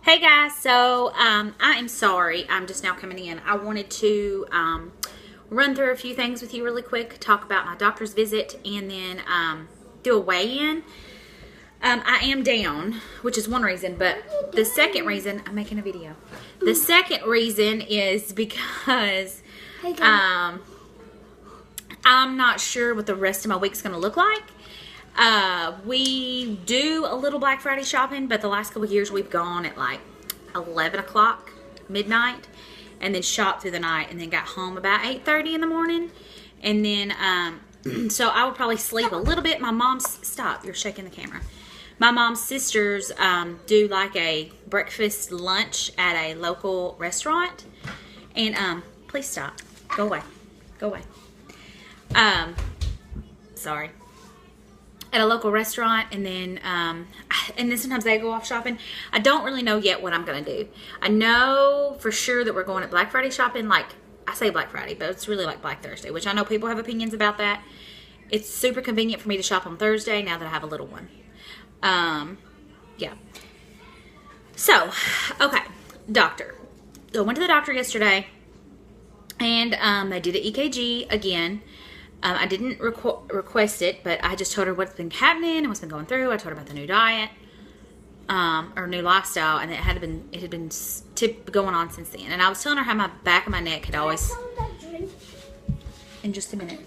Hey guys, so I am sorry, I'm just now coming in. I wanted to run through a few things with you really quick, talk about my doctor's visit, and then do a weigh-in. I am down, which is one reason, but the second reason, I'm making a video. The second reason is because I'm not sure what the rest of my week's going to look like. We do a little Black Friday shopping, but the last couple of years we've gone at like 11 o'clock, midnight, and then shopped through the night, and then got home about 8:30 in the morning. And then, so I would probably sleep a little bit. My mom's, stop, you're shaking the camera. My mom's sisters do like a breakfast lunch at a local restaurant. And, please stop. Go away. Go away. Sorry. At a local restaurant, and then sometimes they go off shopping. I don't really know yet what I'm gonna do. I know for sure that we're going at Black Friday shopping. Like, I say Black Friday, but it's really like Black Thursday, which I know people have opinions about that. It's super convenient for me to shop on Thursday now that I have a little one. Yeah. So, okay, doctor. So I went to the doctor yesterday, and they did an EKG again. I didn't request it, but I just told her what's been happening and what's been going through. I told her about the new diet, or new lifestyle, and it had been going on since then. And I was telling her how my back and my neck had always, in just a minute,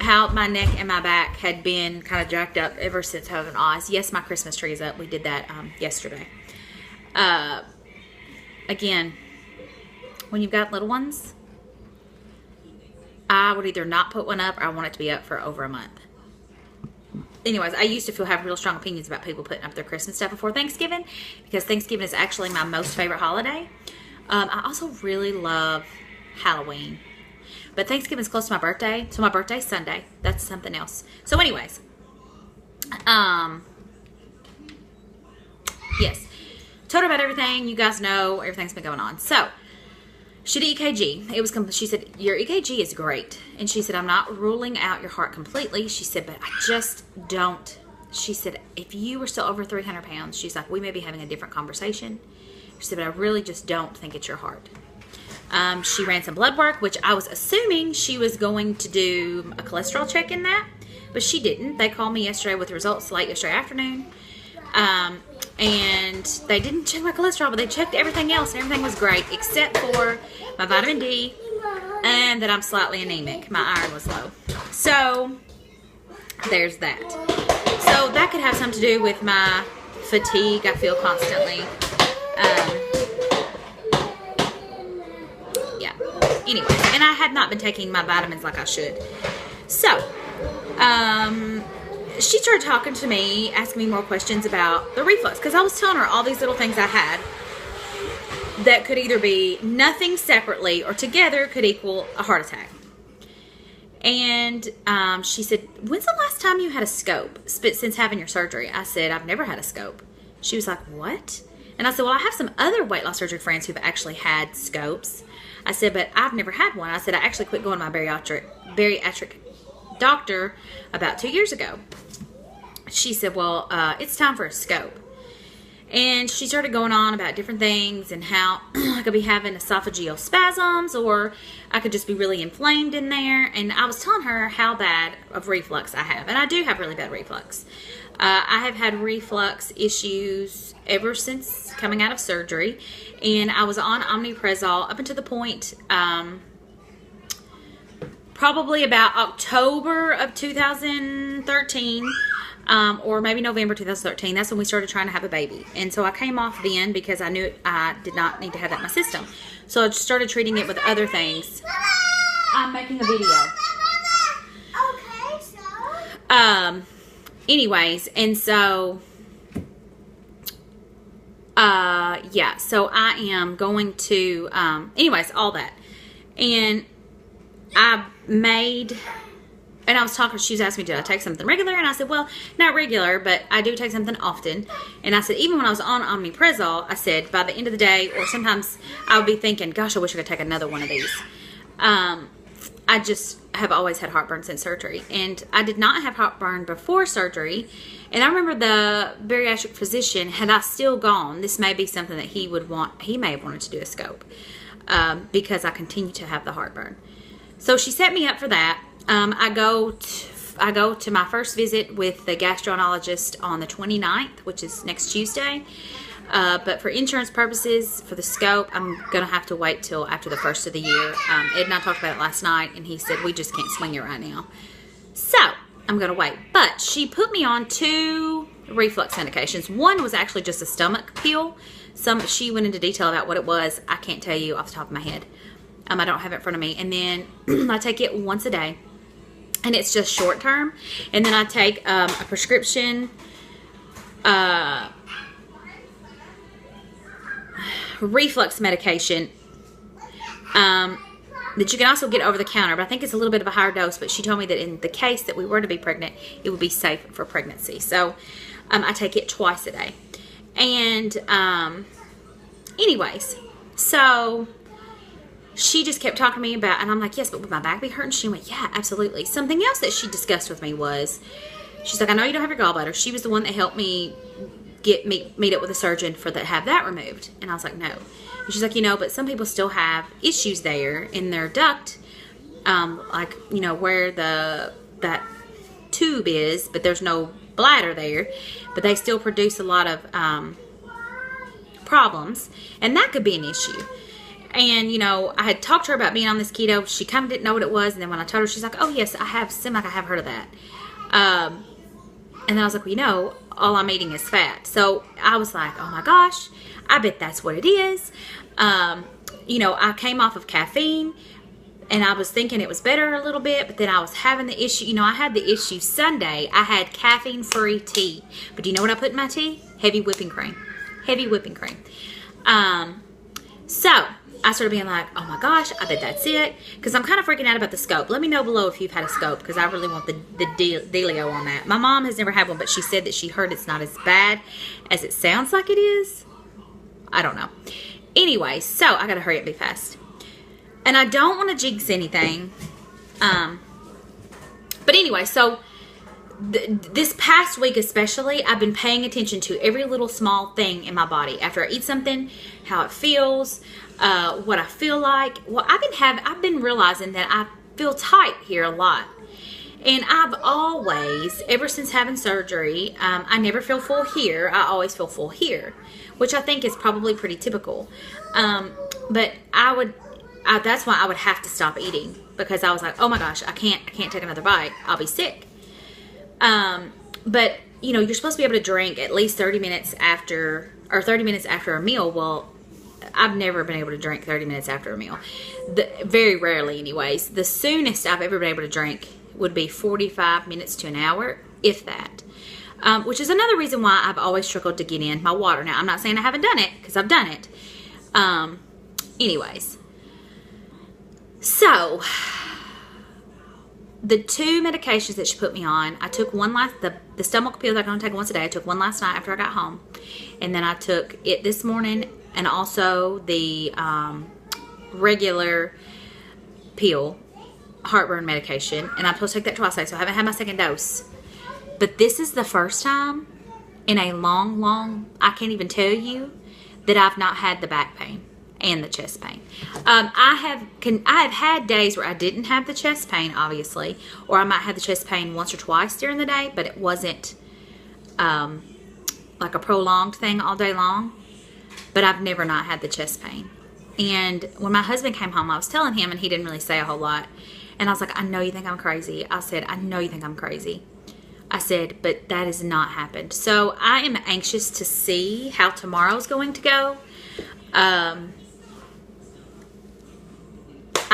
how my neck and my back had been kind of jacked up ever since having Oz. Yes, my Christmas tree is up. We did that yesterday. Again, when you've got little ones, I would either not put one up or I want it to be up for over a month. Anyways, I used to have real strong opinions about people putting up their Christmas stuff before Thanksgiving, because Thanksgiving is actually my most favorite holiday. I also really love Halloween. But Thanksgiving is close to my birthday, so my birthday's Sunday. That's something else. So anyways, yes. Told her about everything. You guys know everything's been going on. So, she did EKG. She said, your EKG is great. And she said, I'm not ruling out your heart completely. She said, but I just don't. She said, if you were still over 300 pounds, she's like, we may be having a different conversation. She said, but I really just don't think it's your heart. She ran some blood work, which I was assuming she was going to do a cholesterol check in that, but she didn't. They called me yesterday with the results late yesterday afternoon. And they didn't check my cholesterol, but they checked everything else, and everything was great, except for my vitamin D, and that I'm slightly anemic. My iron was low. So, there's that. So, that could have something to do with my fatigue I feel constantly. Yeah. Anyway, and I had not been taking my vitamins like I should. So, she started talking to me, asking me more questions about the reflux, because I was telling her all these little things I had that could either be nothing separately or together could equal a heart attack. And she said, when's the last time you had a scope since having your surgery? I said, I've never had a scope. She was like, what? And I said, well, I have some other weight loss surgery friends who've actually had scopes. I said, but I've never had one. I said, I actually quit going to my bariatric doctor about 2 years ago. She said, well, it's time for a scope. And she started going on about different things and how I could be having esophageal spasms, or I could just be really inflamed in there. And I was telling her how bad of reflux I have. And I do have really bad reflux. I have had reflux issues ever since coming out of surgery. And I was on omeprazole up until the point, probably about October of 2013. Or maybe November 2013. That's when we started trying to have a baby. And so I came off then because I knew I did not need to have that in my system. So I started treating it with other things. I'm making a video. Okay, so? Anyways, and so, yeah, so I am going to, anyways, all that. And I made... And I was talking, she was asking me, did I take something regular? And I said, well, not regular, but I do take something often. And I said, even when I was on omeprazole, I said, by the end of the day, or sometimes I would be thinking, gosh, I wish I could take another one of these. I just have always had heartburn since surgery. And I did not have heartburn before surgery. And I remember the bariatric physician, had I still gone, this may be something that he would want, he may have wanted to do a scope because I continue to have the heartburn. So she set me up for that. I go to my first visit with the gastroenterologist on the 29th, which is next Tuesday. But for insurance purposes, for the scope, I'm going to have to wait till after the first of the year. Ed and I talked about it last night, and he said, we just can't swing it right now. So, I'm going to wait. But she put me on 2 reflux medications. One was actually just a stomach pill. She went into detail about what it was. I can't tell you off the top of my head. I don't have it in front of me. And then I take it once a day. And it's just short term. And then I take a prescription reflux medication that you can also get over the counter, but I think it's a little bit of a higher dose. But she told me that in the case that we were to be pregnant, it would be safe for pregnancy. So I take it twice a day. And anyways, so she just kept talking to me about, and I'm like, yes, but would my back be hurting? She went, yeah, absolutely. Something else that she discussed with me was, she's like, I know you don't have your gallbladder. She was the one that helped me meet up with a surgeon have that removed. And I was like, no. And she's like, but some people still have issues there in their duct, like, where that tube is, but there's no bladder there, but they still produce a lot of problems, and that could be an issue. And, I had talked to her about being on this keto. She kind of didn't know what it was, and then when I told her, she's like, oh, yes, I have heard of that. And then I was like, well, all I'm eating is fat. So I was like, oh my gosh, I bet that's what it is. I came off of caffeine, and I was thinking it was better a little bit, but then I was having the issue. I had the issue Sunday. I had caffeine-free tea. But do you know what I put in my tea? Heavy whipping cream. Heavy whipping cream. So I started being like, oh my gosh, I bet that's it. Because I'm kind of freaking out about the scope. Let me know below if you've had a scope, because I really want the dealio on that. My mom has never had one, but she said that she heard it's not as bad as it sounds like it is. I don't know. Anyway, so I got to hurry up, be fast. And I don't want to jinx anything. But anyway, so this past week especially, I've been paying attention to every little small thing in my body. After I eat something, how it feels, what I feel like. Well, I've been realizing that I feel tight here a lot. And I've always, ever since having surgery, I never feel full here. I always feel full here, which I think is probably pretty typical. But that's why I would have to stop eating, because I was like, oh my gosh, I can't take another bite. I'll be sick. But you're supposed to be able to drink at least 30 minutes after a meal. Well, I've never been able to drink 30 minutes after a meal. Very rarely anyways. The soonest I've ever been able to drink would be 45 minutes to an hour, if that. Which is another reason why I've always struggled to get in my water. Now, I'm not saying I haven't done it, because I've done it. Anyways. So, the 2 medications that she put me on, I took one the stomach pills I'm going to take once a day. I took one last night after I got home. And then I took it this morning, and also the regular pill, heartburn medication. And I'm supposed to take that twice a day, so I haven't had my second dose. But this is the first time in a long, I can't even tell you, that I've not had the back pain and the chest pain. I have had days where I didn't have the chest pain, obviously, or I might have the chest pain once or twice during the day, but it wasn't like a prolonged thing all day long. But I've never not had the chest pain. And when my husband came home, I was telling him, and he didn't really say a whole lot. And I was like, I know you think I'm crazy. I said, I know you think I'm crazy. I said, but that has not happened. So I am anxious to see how tomorrow's going to go. I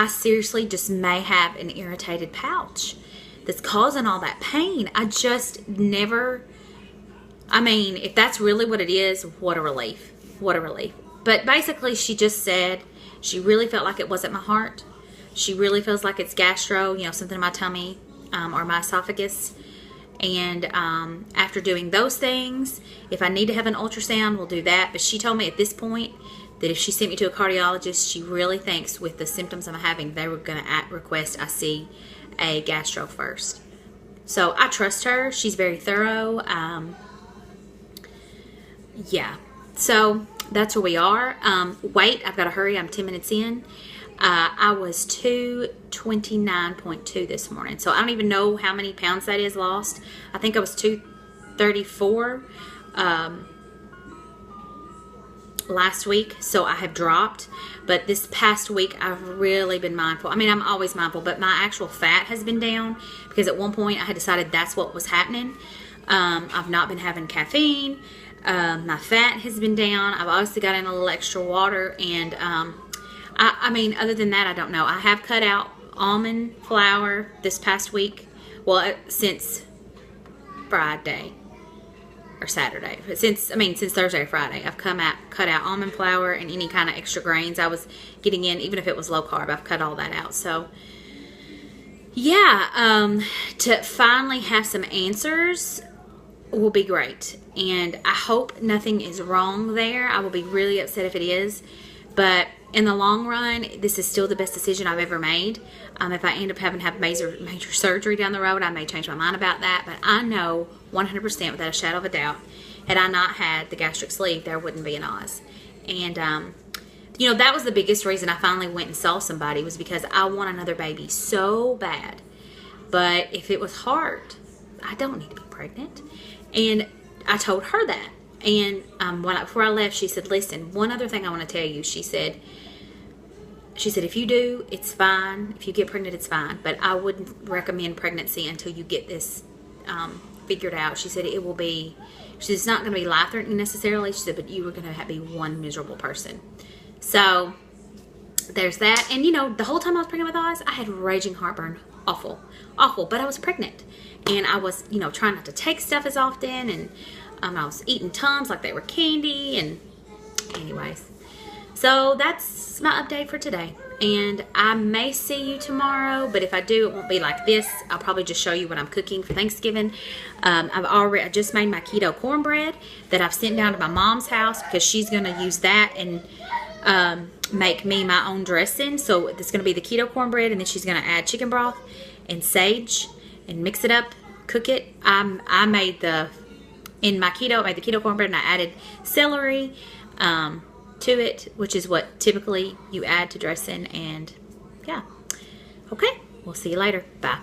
seriously just may have an irritated pouch that's causing all that pain. I just never, if that's really what it is, what a relief. What a relief. But basically, she just said she really felt like it wasn't my heart. She really feels like it's gastro, something in my tummy or my esophagus. And after doing those things, if I need to have an ultrasound, we'll do that. But she told me at this point that if she sent me to a cardiologist, she really thinks with the symptoms I'm having, they were going to request I see a gastro first. So I trust her. She's very thorough. Yeah. So that's where we are. Weight, I've got to hurry. I'm 10 minutes in. I was 229.2 this morning. So I don't even know how many pounds that is lost. I think I was 234 last week. So I have dropped. But this past week, I've really been mindful. I mean, I'm always mindful. But my actual fat has been down. Because at one point, I had decided that's what was happening. I've not been having caffeine. My fat has been down. I've obviously got in a little extra water. And I mean, other than that, I don't know. I have cut out almond flour this past week. Well, since Friday or Saturday. Since Thursday or Friday, I've cut out almond flour and any kind of extra grains I was getting in, even if it was low carb. I've cut all that out. So, yeah, to finally have some answers will be great. And I hope nothing is wrong there. I will be really upset if it is. But in the long run, this is still the best decision I've ever made. If I end up having to have major surgery down the road, I may change my mind about that. But I know 100% without a shadow of a doubt, had I not had the gastric sleeve, there wouldn't be an Oz. And, you know, that was the biggest reason I finally went and saw somebody, was because I want another baby so bad. But if it was hard, I don't need to be pregnant. And I told her that. And before I left, she said, listen, one other thing I want to tell you. She said, if you do, it's fine. If you get pregnant, it's fine. But I wouldn't recommend pregnancy until you get this figured out. She said, it will be, she said, it's not going to be life-threatening necessarily. She said, but you were going to be one miserable person. So there's that. And, you know, the whole time I was pregnant with Oz, I had raging heartburn. Awful. Awful. But I was pregnant. And I was, you know, trying not to take stuff as often. And I was eating Tums like they were candy. And anyways. So that's my update for today. And I may see you tomorrow. But if I do, it won't be like this. I'll probably just show you what I'm cooking for Thanksgiving. I just made my keto cornbread that I've sent down to my mom's house. Because she's going to use that and make me my own dressing. So it's going to be the keto cornbread. And then she's going to add chicken broth and sage. And mix it up, cook it. In my keto, I made the keto cornbread and I added celery to it, which is what typically you add to dressing. And yeah. Okay, we'll see you later. Bye.